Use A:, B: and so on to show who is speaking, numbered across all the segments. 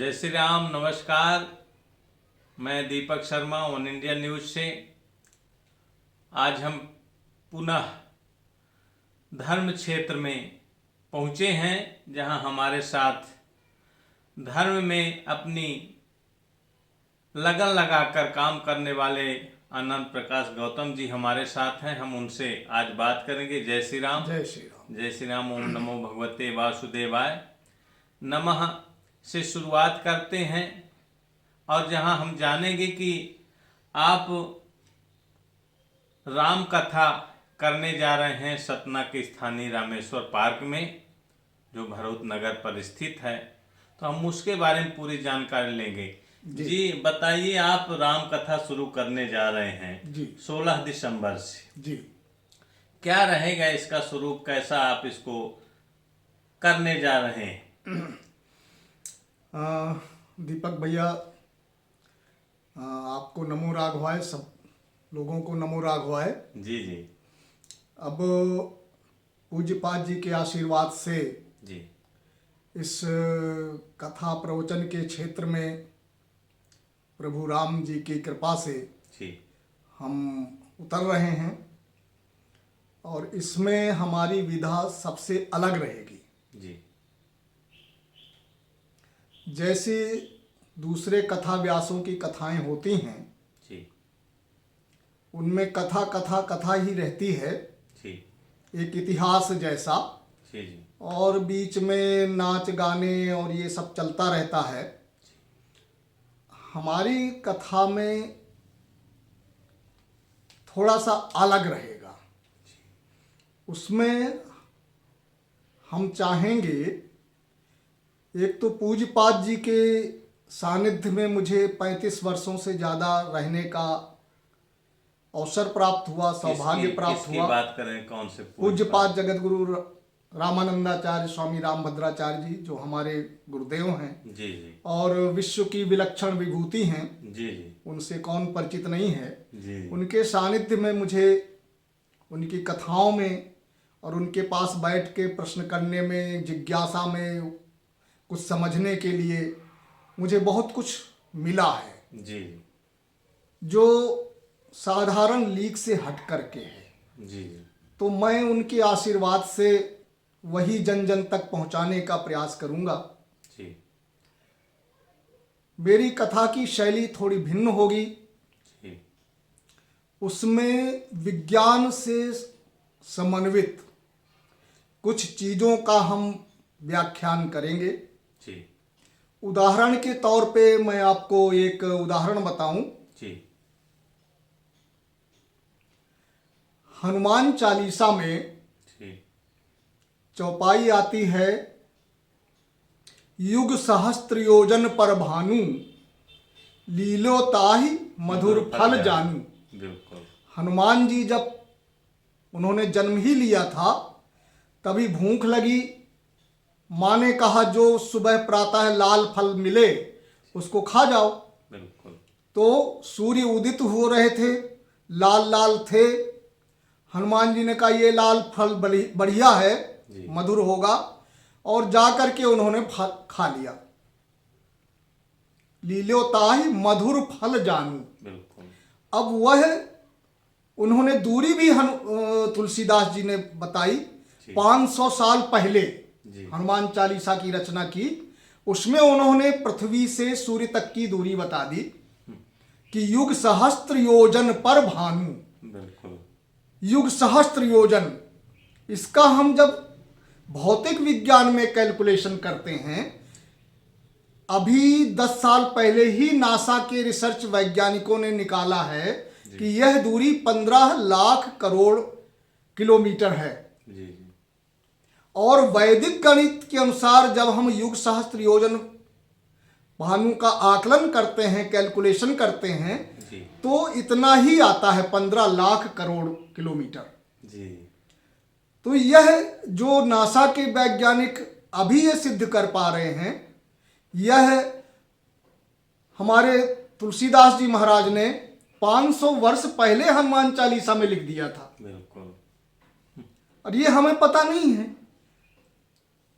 A: जय श्री राम। नमस्कार, मैं Deepak Sharma on India news से। आज हम पुनः धर्म क्षेत्र में पहुँचे हैं, जहां हमारे साथ धर्म में अपनी लगन लगाकर काम करने वाले अनंत प्रकाश गौतम जी हमारे साथ हैं। हम उनसे आज बात करेंगे। जय श्री राम।
B: जय श्री राम।
A: जय श्री राम। ओम नमो भगवते वासुदेवाय नमः से शुरुआत करते हैं, और जहां हम जानेंगे कि आप राम कथा करने जा रहे हैं सतना के स्थानीय रामेश्वर पार्क में, जो भरूच नगर पर स्थित है। तो हम उसके बारे में पूरी जानकारी लेंगे। जी बताइए, आप राम कथा शुरू करने जा रहे हैं
B: जी
A: 16 दिसंबर से।
B: जी
A: क्या रहेगा इसका स्वरूप, कैसा आप इसको करने जा रहे हैं?
B: दीपक भैया, आपको नमो राघवाय, सब लोगों को नमो राघवाय।
A: जी जी
B: अब पूज्यपाद जी के आशीर्वाद से
A: जी
B: इस कथा प्रवचन के क्षेत्र में प्रभु राम जी की कृपा से
A: जी
B: हम उतर रहे हैं, और इसमें हमारी विधा सबसे अलग रहेगी।
A: जी
B: जैसे दूसरे कथा व्यासों की कथाएं होती हैं,
A: जी
B: उनमें कथा कथा कथा ही रहती है,
A: जी
B: एक इतिहास जैसा,
A: जी जी
B: और बीच में नाच गाने और ये सब चलता रहता है। हमारी कथा में थोड़ा सा अलग रहेगा। उसमें हम चाहेंगे, एक तो पूज्यपाद जी के सानिध्य में मुझे 35 वर्षों से ज़्यादा रहने का अवसर प्राप्त हुआ, सौभाग्य प्राप्त हुआ।
A: बात करें कौन से?
B: पूज्यपाद जगत गुरु रामानंदाचार्य स्वामी रामभद्राचार्य जी, जो हमारे गुरुदेव हैं
A: जी जी
B: और विश्व की विलक्षण विभूति हैं,
A: जी जी
B: उनसे कौन परिचित नहीं है।
A: जी
B: उनके सानिध्य में मुझे उनकी कथाओं में और उनके पास बैठ के प्रश्न करने में, जिज्ञासा में कुछ समझने के लिए मुझे बहुत कुछ मिला है,
A: जी
B: जो साधारण लीक से हट करके है।
A: जी
B: तो मैं उनके आशीर्वाद से वही जन जन तक पहुंचाने का प्रयास करूंगा।
A: जी
B: मेरी कथा की शैली थोड़ी भिन्न होगी।
A: जी
B: उसमें विज्ञान से समन्वित कुछ चीज़ों का हम व्याख्यान करेंगे।
A: जी
B: उदाहरण के तौर पे मैं आपको एक उदाहरण बताऊं।
A: जी
B: हनुमान चालीसा में
A: जी
B: चौपाई आती है, युग सहस्त्र योजन पर भानु, लीलो ताहि मधुर फल जानू।
A: बिल्कुल।
B: हनुमान जी जब उन्होंने जन्म ही लिया था, तभी भूख लगी। माँ ने कहा, जो सुबह प्रातः लाल फल मिले उसको खा जाओ।
A: बिल्कुल।
B: तो सूर्य उदित हो रहे थे, लाल लाल थे। हनुमान जी ने कहा, ये लाल फल बढ़िया है, मधुर होगा, और जा करके उन्होंने फल खा लिया। लीलो ताहि मधुर फल जानू।
A: बिल्कुल।
B: अब वह उन्होंने दूरी भी तुलसीदास जी ने बताई। 500 साल पहले हनुमान चालीसा की रचना की। उसमें उन्होंने पृथ्वी से सूर्य तक की दूरी बता दी कि युग सहस्त्र योजन पर भानु।
A: बिल्कुल।
B: युग सहस्त्र योजन, इसका हम जब भौतिक विज्ञान में कैलकुलेशन करते हैं, अभी 10 साल पहले ही नासा के रिसर्च वैज्ञानिकों ने निकाला है कि यह दूरी 15 लाख करोड़ किलोमीटर है।
A: जी जी
B: और वैदिक गणित के अनुसार जब हम युग सहस्त्र योजन भानु का आकलन करते हैं, कैलकुलेशन करते हैं, तो इतना ही आता है, 15 लाख करोड़ किलोमीटर।
A: जी।
B: तो यह जो नासा के वैज्ञानिक अभी ये सिद्ध कर पा रहे हैं, यह हमारे तुलसीदास जी महाराज ने 500 वर्ष पहले हनुमान चालीसा में लिख दिया था।
A: बिल्कुल।
B: और ये हमें पता नहीं है।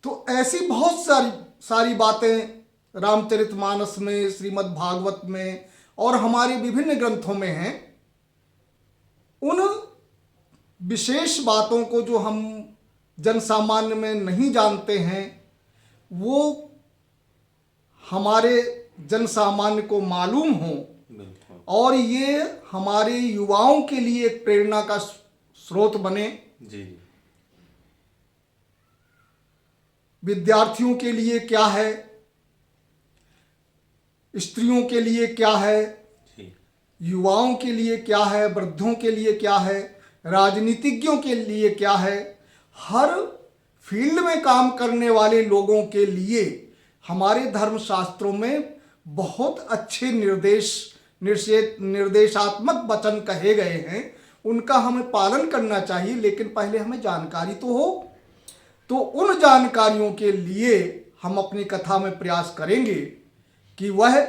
B: तो ऐसी बहुत सारी बातें रामचरितमानस में, श्रीमद् भागवत में और हमारे विभिन्न ग्रंथों में हैं, उन विशेष बातों को जो हम जन सामान्य में नहीं जानते हैं, वो हमारे जन सामान्य को मालूम हो और ये हमारे युवाओं के लिए एक प्रेरणा का स्रोत बने।
A: जी।
B: विद्यार्थियों के लिए क्या है, स्त्रियों के लिए क्या है, युवाओं के लिए क्या है, वृद्धों के लिए क्या है, राजनीतिज्ञों के लिए क्या है, हर फील्ड में काम करने वाले लोगों के लिए हमारे धर्मशास्त्रों में बहुत अच्छे निर्देशात्मक वचन कहे गए हैं। उनका हमें पालन करना चाहिए, लेकिन पहले हमें जानकारी तो हो। तो उन जानकारियों के लिए हम अपनी कथा में प्रयास करेंगे कि वह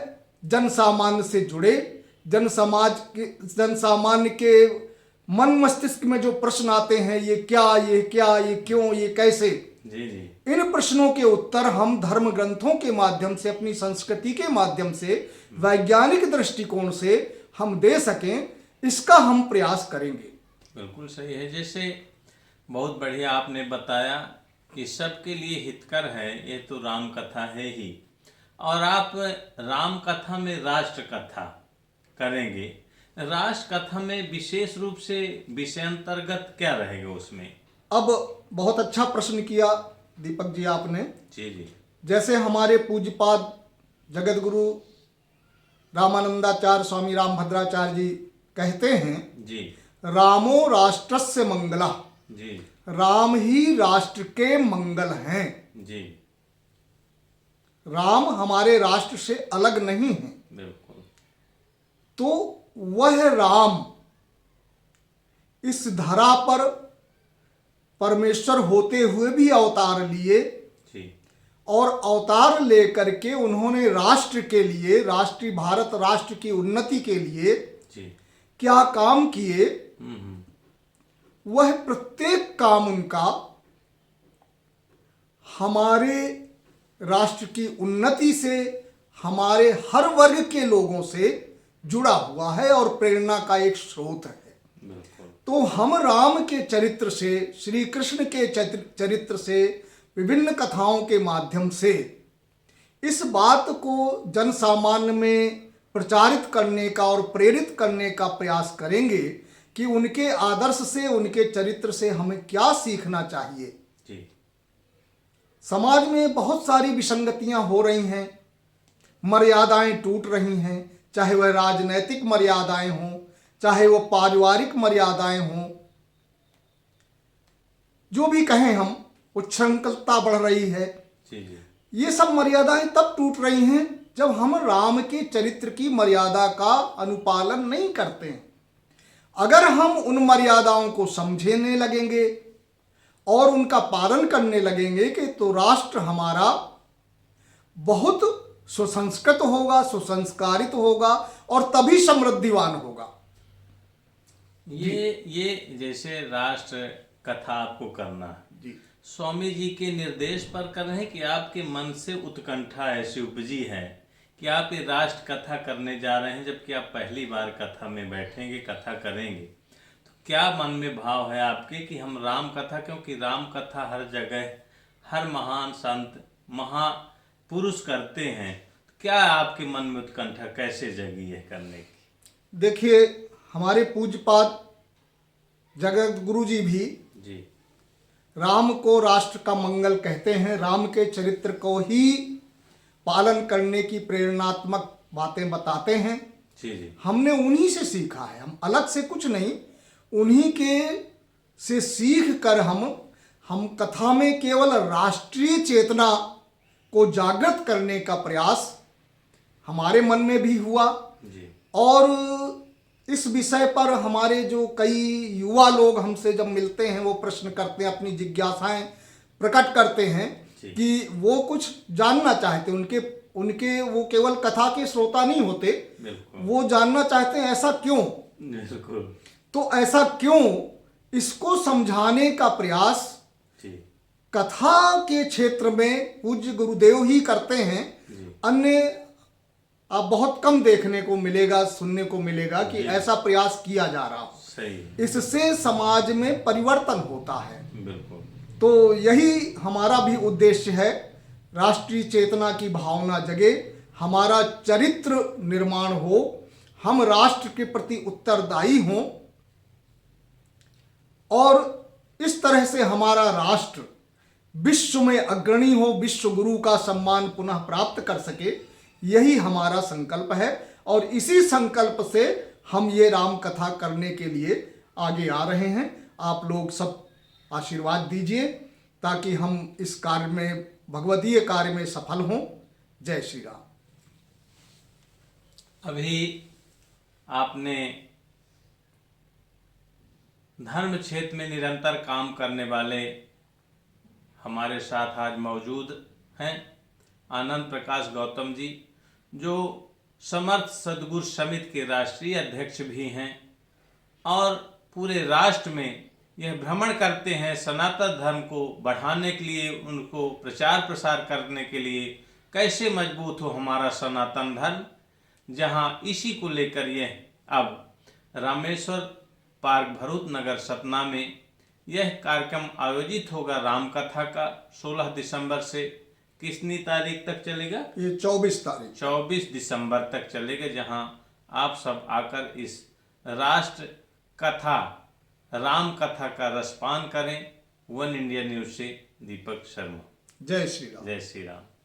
B: जन सामान्य से जुड़े, जन सामान्य के मन मस्तिष्क में जो प्रश्न आते हैं, ये क्या, ये क्यों, ये कैसे,
A: जी।
B: इन प्रश्नों के उत्तर हम धर्म ग्रंथों के माध्यम से, अपनी संस्कृति के माध्यम से, वैज्ञानिक दृष्टिकोण से हम दे सकें, इसका हम प्रयास करेंगे।
A: बिल्कुल सही है। जैसे बहुत बढ़िया आपने बताया कि सबके लिए हितकर है, ये तो राम कथा है ही, और आप राम कथा में राष्ट्र कथा करेंगे। राष्ट्र कथा में विशेष रूप से विषय अंतर्गत क्या रहेगा उसमें?
B: अब बहुत अच्छा प्रश्न किया दीपक जी आपने।
A: जी।
B: जैसे हमारे पूज्यपाद जगत गुरु रामानंदाचार्य स्वामी रामभद्राचार्य जी कहते हैं,
A: जी,
B: रामो राष्ट्रस्य मंगला।
A: जी।
B: राम ही राष्ट्र के मंगल हैं।
A: जी।
B: राम हमारे राष्ट्र से अलग नहीं है।
A: बिल्कुल।
B: तो वह राम इस धरा पर परमेश्वर होते हुए भी अवतार लिए, और अवतार लेकर के उन्होंने राष्ट्र के लिए, राष्ट्रीय भारत राष्ट्र की उन्नति के लिए क्या काम किए, वह प्रत्येक काम उनका हमारे राष्ट्र की उन्नति से, हमारे हर वर्ग के लोगों से जुड़ा हुआ है और प्रेरणा का एक स्रोत है। तो हम राम के चरित्र से, श्री कृष्ण के चरित्र से, विभिन्न कथाओं के माध्यम से इस बात को जन सामान्य में प्रचारित करने का और प्रेरित करने का प्रयास करेंगे कि उनके आदर्श से, उनके चरित्र से हमें क्या सीखना चाहिए। समाज में बहुत सारी विसंगतियां हो रही हैं, मर्यादाएं टूट रही हैं, चाहे वह राजनैतिक मर्यादाएं हों, चाहे वो पारिवारिक मर्यादाएं हों, जो भी कहें हम, उच्छृंखलता बढ़ रही है। ये सब मर्यादाएं तब टूट रही हैं जब हम राम के चरित्र की मर्यादा का अनुपालन नहीं करते हैं। अगर हम उन मर्यादाओं को समझने लगेंगे और उनका पालन करने लगेंगे कि तो राष्ट्र हमारा बहुत सुसंस्कृत होगा, सुसंस्कारित होगा और तभी समृद्धिवान होगा।
A: ये जैसे राष्ट्र कथा आपको करना है, स्वामी जी के निर्देश पर कर रहे हैं कि आपके मन से उत्कंठा ऐसी उपजी है कि आप ये राष्ट्र कथा करने जा रहे हैं, जबकि आप पहली बार कथा में बैठेंगे, कथा करेंगे, तो क्या मन में भाव है आपके कि हम राम कथा, क्योंकि राम कथा हर जगह हर महान संत महापुरुष करते हैं, तो क्या आपके मन में उत्कंठा कैसे जगी है करने की?
B: देखिए, हमारे पूज्यपाद जगत गुरु जी भी राम को राष्ट्र का मंगल कहते हैं। राम के चरित्र को ही पालन करने की प्रेरणात्मक बातें बताते हैं। हमने उन्हीं से सीखा है, हम अलग से कुछ नहीं, उन्हीं के से सीख कर हम कथा में केवल राष्ट्रीय चेतना को जागृत करने का प्रयास हमारे मन में भी हुआ। और इस विषय पर हमारे जो कई युवा लोग हमसे जब मिलते हैं, वो प्रश्न करते हैं, अपनी जिज्ञासाएं प्रकट करते हैं कि वो कुछ जानना चाहते हैं। उनके वो केवल कथा के श्रोता नहीं होते, वो जानना चाहते हैं ऐसा क्यों। तो ऐसा क्यों, इसको समझाने का प्रयास कथा के क्षेत्र में पूज्य गुरुदेव ही करते हैं। अन्य आप बहुत कम देखने को मिलेगा, सुनने को मिलेगा कि ऐसा प्रयास किया जा रहा हो।
A: सही।
B: इससे समाज में परिवर्तन होता है।
A: बिल्कुल।
B: तो यही हमारा भी उद्देश्य है, राष्ट्रीय चेतना की भावना जगे, हमारा चरित्र निर्माण हो, हम राष्ट्र के प्रति उत्तरदायी हों और इस तरह से हमारा राष्ट्र विश्व में अग्रणी हो, विश्व गुरु का सम्मान पुनः प्राप्त कर सके, यही हमारा संकल्प है। और इसी संकल्प से हम ये राम कथा करने के लिए आगे आ रहे हैं। आप लोग सब आशीर्वाद दीजिए ताकि हम इस कार्य में, भगवदीय कार्य में सफल हों। जय श्री राम।
A: अभी आपने धर्म क्षेत्र में निरंतर काम करने वाले हमारे साथ आज मौजूद हैं आनंद प्रकाश गौतम जी, जो समर्थ सद्गुरु समिति के राष्ट्रीय अध्यक्ष भी हैं और पूरे राष्ट्र में यह भ्रमण करते हैं सनातन धर्म को बढ़ाने के लिए, उनको प्रचार प्रसार करने के लिए, कैसे मजबूत हो हमारा सनातन धर्म। जहां इसी को लेकर यह अब रामेश्वर पार्क भरूच नगर सतना में यह कार्यक्रम आयोजित होगा राम कथा का 16 दिसंबर से कितनी तारीख तक चलेगा?
B: ये 24 तारीख
A: 24 दिसंबर तक चलेगा, जहां आप सब आकर इस राष्ट्र कथा राम कथा का रसपान करें। वन इंडिया न्यूज से दीपक शर्मा।
B: जय श्री राम।
A: जय श्री राम।